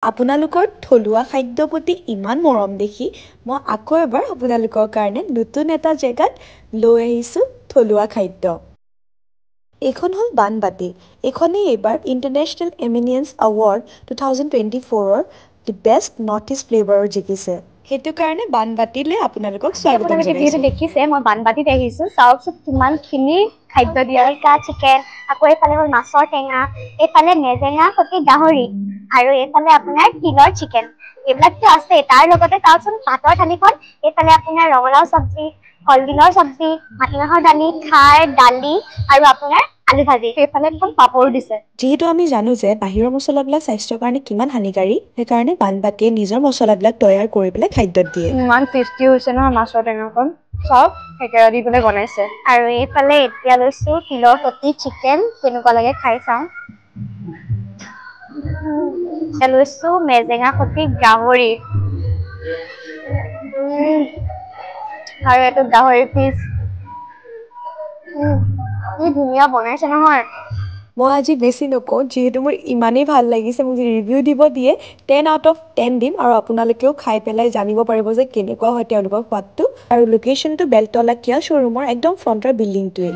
আপোনালোকৰ থলুৱা খাদ্যৰ প্ৰতি ইমান মৰম দেখি মই আকৌ এবাৰ আপোনালোকৰ কাৰণে নতুন এটা জেগাত লৈ আহিছোঁ থলুৱা খাদ্য। এইখন হ'ল বানবাটি। এইখনেই এইবাৰ ইণ্টাৰনেশ্যনেল এমিনিয়েঞ্চ এৱাৰ্ড 2024ৰ দি বেষ্ট নৰ্থ ইষ্ট ফ্লেভাৰৰ জিকিছে। সেইটো কাৰণে বানবাটিলৈ আপোনালোকক স্বাগতম আপোনালোকে যিহেতু জনাইছোঁ। দেখিছে মই বানবাটিত আহিছো চাওকচোন কিমানখিনি খাদ্য দিয়া চিকেন আকৌ এইফালে হ'ল মাছৰ টেঙা এইফালে মেজেঙা সৈতে গাহৰি আৰু এইফালে আপোনাৰ তিলৰ চিকেন এইবিলাকতো আছে তাৰ লগতে চাওকচোন পাতৰ থালিখন এইফালে আপোনাৰ ৰঙালাও চব্জি কলডিলৰ চব্জি মাটিমাহৰ দালি খাৰ দালি আৰু আপোনাৰ আলু ভাজি সেইফালে এখন পাপৰো দিছে। যিহেতু আমি জানো যে বাহিৰৰ মছলাবিলাক স্বাস্থ্যৰ কাৰণে কিমান হানিকাৰী সেইকাৰণে বানবাটিয়ে নিজৰ মছলাবিলাক তৈয়াৰ কৰি পেলাই খাদ্যত দিয়ে। ইমান টেষ্টি হৈছে নহয় মাছৰ টেঙাখন চব থেকেৰা দি পেলাই বনাইছে আৰু এইফালে এতিয়া লৈছো তিলৰ সৈতে চিকেন কেনেকুৱা লাগে খাই চাওঁ। এতিয়া লৈছো মেজেঙা সৈতে গাহৰি আৰু এইটো গাহৰি পিচ কি ধুনীয়া বনাইছে নহয়। মই আজি বেছি নকওঁ যিহেতু মোৰ ইমানেই ভাল লাগিছে মোক ৰিভিউ দিব দিয়ে 10/10 দিম আৰু আপোনালোকেও খাই পেলাই জানিব পাৰিব যে কেনেকুৱা হয় তেওঁলোকৰ সোৱাদটো আৰু লোকেশ্যনটো বেলতলা কিয়া শ্ব'ৰুমৰ একদম ফ্ৰণ্টৰ বিল্ডিংটোৱে।